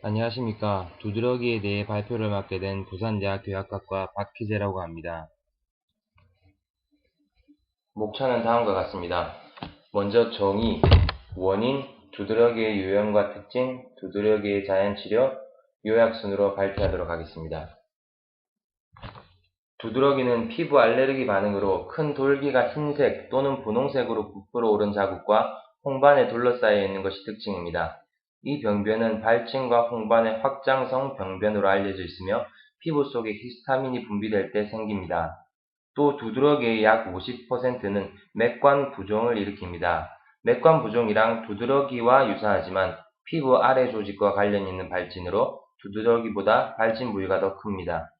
안녕하십니까. 두드러기에 대해 발표를 맡게 된 부산대학 교약학과 박희재라고 합니다. 목차는 다음과 같습니다. 먼저 정의, 원인, 두드러기의 유형과 특징, 두드러기의 자연치료, 요약 순으로 발표하도록 하겠습니다. 두드러기는 피부 알레르기 반응으로 큰 돌기가 흰색 또는 분홍색으로 부풀어 오른 자국과 홍반에 둘러싸여 있는 것이 특징입니다. 이 병변은 발진과 홍반의 확장성 병변으로 알려져 있으며 피부 속에 히스타민이 분비될 때 생깁니다. 또 두드러기의 약 50%는 맥관 부종을 일으킵니다. 맥관 부종이랑 두드러기와 유사하지만 피부 아래 조직과 관련 있는 발진으로 두드러기보다 발진 부위가 더 큽니다.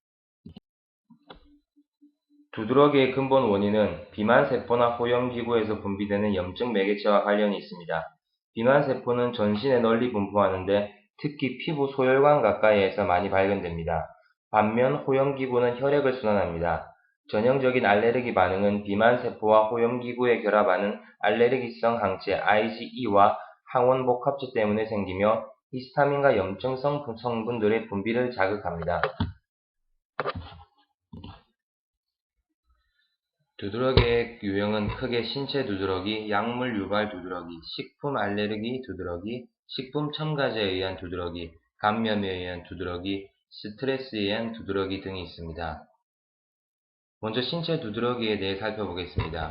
두드러기의 근본 원인은 비만세포나 호염기구에서 분비되는 염증 매개체와 관련이 있습니다. 비만세포는 전신에 널리 분포하는데 특히 피부 소혈관 가까이에서 많이 발견됩니다. 반면 호염기구는 혈액을 순환합니다. 전형적인 알레르기 반응은 비만세포와 호염기구에 결합하는 알레르기성 항체 IgE와 항원복합체 때문에 생기며 히스타민과 염증성 성분들의 분비를 자극합니다. 두드러기의 유형은 크게 신체 두드러기, 약물 유발 두드러기, 식품 알레르기 두드러기, 식품 첨가제에 의한 두드러기, 감염에 의한 두드러기, 스트레스에 의한 두드러기 등이 있습니다. 먼저 신체 두드러기에 대해 살펴보겠습니다.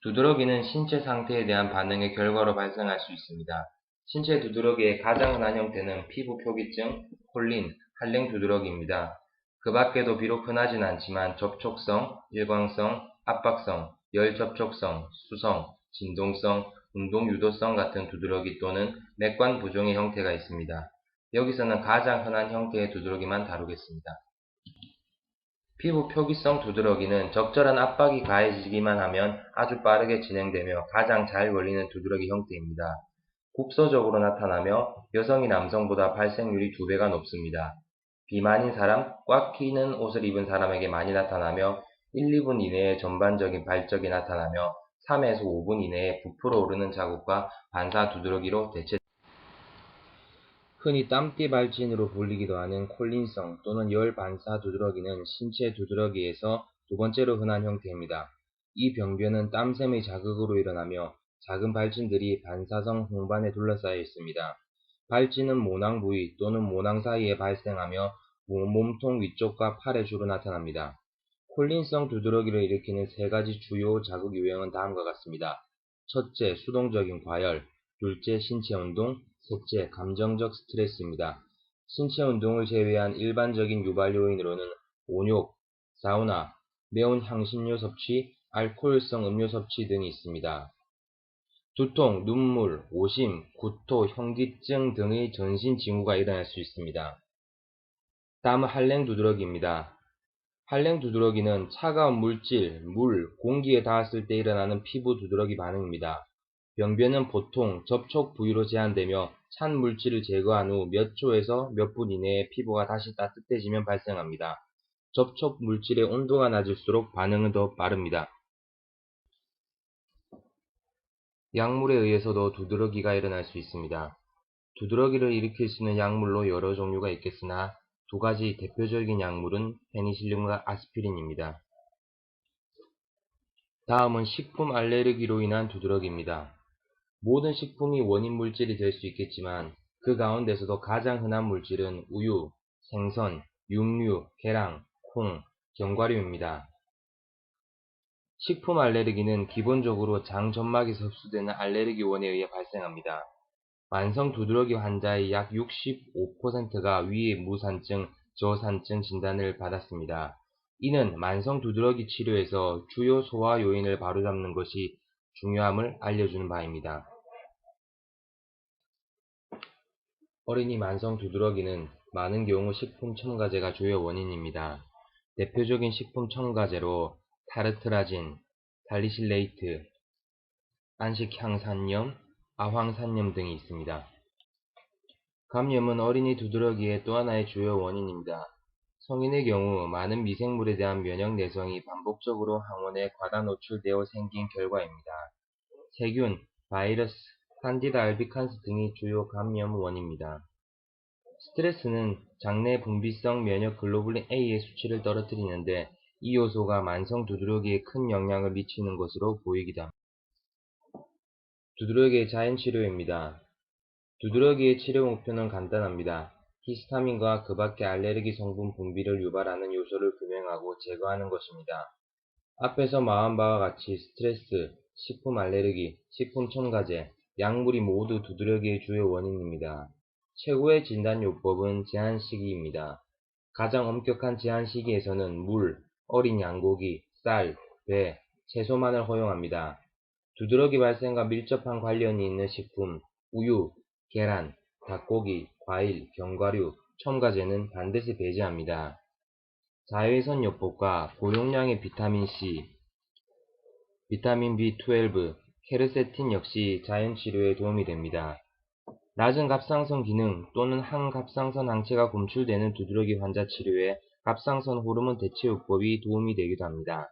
두드러기는 신체 상태에 대한 반응의 결과로 발생할 수 있습니다. 신체 두드러기의 가장 흔한 형태는 피부 표기증, 콜린, 한랭 두드러기입니다. 그 밖에도 비록 흔하진 않지만 접촉성, 일광성, 압박성, 열 접촉성, 수성, 진동성, 운동 유도성 같은 두드러기 또는 맥관 부종의 형태가 있습니다. 여기서는 가장 흔한 형태의 두드러기만 다루겠습니다. 피부 표기성 두드러기는 적절한 압박이 가해지기만 하면 아주 빠르게 진행되며 가장 잘 걸리는 두드러기 형태입니다. 국소적으로 나타나며 여성이 남성보다 발생률이 2배가 높습니다. 비만인 사람, 꽉 끼는 옷을 입은 사람에게 많이 나타나며 1, 2분 이내에 전반적인 발적이 나타나며 3에서 5분 이내에 부풀어 오르는 자국과 반사 두드러기로 대체됩니다. 흔히 땀띠 발진으로 불리기도 하는 콜린성 또는 열 반사 두드러기는 신체 두드러기에서 두 번째로 흔한 형태입니다. 이 병변은 땀샘의 자극으로 일어나며 작은 발진들이 반사성 홍반에 둘러싸여 있습니다. 발진은 모낭 부위 또는 모낭 사이에 발생하며 몸통 위쪽과 팔에 주로 나타납니다. 콜린성 두드러기를 일으키는 세 가지 주요 자극 유형은 다음과 같습니다. 첫째, 수동적인 과열, 둘째, 신체 운동, 셋째, 감정적 스트레스입니다. 신체 운동을 제외한 일반적인 유발 요인으로는 온욕, 사우나, 매운 향신료 섭취, 알코올성 음료 섭취 등이 있습니다. 두통, 눈물, 오심, 구토, 현기증 등의 전신 징후가 일어날 수 있습니다. 다음은 한랭 두드러기입니다. 한랭 두드러기는 차가운 물질, 물, 공기에 닿았을 때 일어나는 피부 두드러기 반응입니다. 병변은 보통 접촉 부위로 제한되며 찬 물질을 제거한 후 몇 초에서 몇 분 이내에 피부가 다시 따뜻해지면 발생합니다. 접촉 물질의 온도가 낮을수록 반응은 더 빠릅니다. 약물에 의해서도 두드러기가 일어날 수 있습니다. 두드러기를 일으킬 수 있는 약물로 여러 종류가 있겠으나 두 가지 대표적인 약물은 페니실린과 아스피린입니다. 다음은 식품 알레르기로 인한 두드러기입니다. 모든 식품이 원인 물질이 될 수 있겠지만 그 가운데서도 가장 흔한 물질은 우유, 생선, 육류, 계랑, 콩, 견과류입니다. 식품 알레르기는 기본적으로 장 점막에서 흡수되는 알레르기 원에 의해 발생합니다. 만성 두드러기 환자의 약 65%가 위 무산증, 저산증 진단을 받았습니다. 이는 만성 두드러기 치료에서 주요 소화 요인을 바로잡는 것이 중요함을 알려주는 바입니다. 어린이 만성 두드러기는 많은 경우 식품 첨가제가 주요 원인입니다. 대표적인 식품 첨가제로 타르트라진, 살리실레이트, 안식향산염, 아황산염 등이 있습니다. 감염은 어린이 두드러기의 또 하나의 주요 원인입니다. 성인의 경우 많은 미생물에 대한 면역 내성이 반복적으로 항원에 과다 노출되어 생긴 결과입니다. 세균, 바이러스, 칸디다 알비칸스 등이 주요 감염 원인입니다. 스트레스는 장내 분비성 면역 글로불린 A의 수치를 떨어뜨리는데 이 요소가 만성 두드러기에 큰 영향을 미치는 것으로 보이기도 합니다. 두드러기의 자연 치료입니다. 두드러기의 치료 목표는 간단합니다. 히스타민과 그 밖의 알레르기 성분 분비를 유발하는 요소를 규명하고 제거하는 것입니다. 앞에서 말한 바와 같이 스트레스, 식품 알레르기, 식품 첨가제, 약물이 모두 두드러기의 주요 원인입니다. 최고의 진단요법은 제한시기입니다. 가장 엄격한 제한시기에서는 물, 어린 양고기, 쌀, 배, 채소만을 허용합니다. 두드러기 발생과 밀접한 관련이 있는 식품, 우유, 계란, 닭고기, 과일, 견과류, 첨가제는 반드시 배제합니다. 자외선 요법과 고용량의 비타민C, 비타민 B12, 케르세틴 역시 자연치료에 도움이 됩니다. 낮은 갑상선 기능 또는 항갑상선 항체가 검출되는 두드러기 환자 치료에 갑상선 호르몬 대체요법이 도움이 되기도 합니다.